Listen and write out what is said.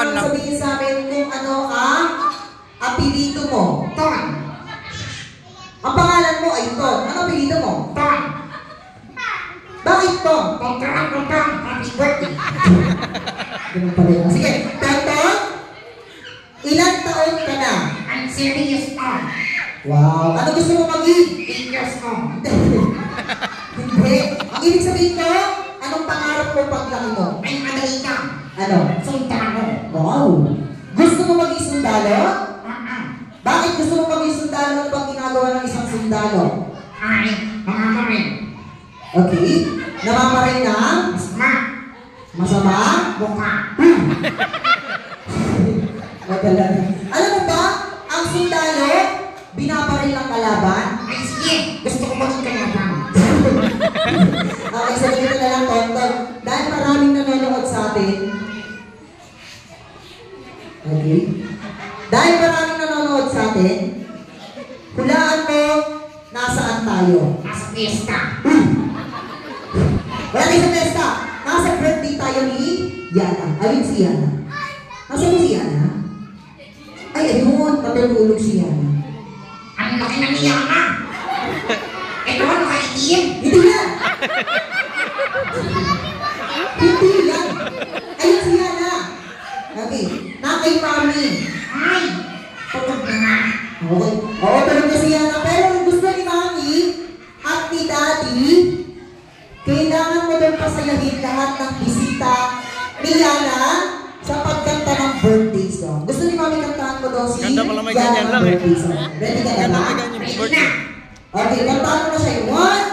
naman sabihin sa amin kung ano ang apelido mo. Ton. Ang pangalan mo ay Ton. Ano apelido mo? Ton. Bakit Ton? Ton. Happy birthday. Ganun pala yun. Sige, Ton, ilang taon ka na? I'm serious on. Wow. Ano gusto mo maging? 8 years on. Hindi. Ang ibig sabihin ko, anong pangarap mo paglaki mo? I'm American. Ano? Sundalo. Wow. Gusto mo maging sundalo? Bakit gusto mo maging sundalo? Ano bang ginagawa ng isang sundalo? Ay, mamamarin. Okay. Namamaray ng? Masama? Buka. Madala. Alam mo ba, ang sundalo, binabaril ng kalaban? Ay, sige. Gusto ko maging kalaban. Okay, sabihin ko na lang, Tonton. Dahil maraming nanonood sa atin. Okay. Dahil maraming nanonood sa atin, hulaan mo, nasaan tayo? Nasa fiesta. Wala kayo sa fiesta. Nasa birthday tayo ni Yana. Ayun si Yana. Nasa mo si Yana? Ay, ayun. Natulog si Yana. Ang laki ng Yana. Ito, nakaitim. Hindi yan! Hindi yan! Ayun si Yana. Okay. Nakay Mami. Ay, tutog na nga. Okay. Oo, tulog na si Yana. Pero ang gusto ni Mami at ni Daddy, kailangan mo doon pasayahin lahat ng bisita ni Yana sa pagkanta ng birthday song. Gusto ni Mami kantahan mo daw si Ganda pala may ganyan lang eh. birthday song. Ready ka na ba? Ready na. Okay, kantahan mo na siya. 1,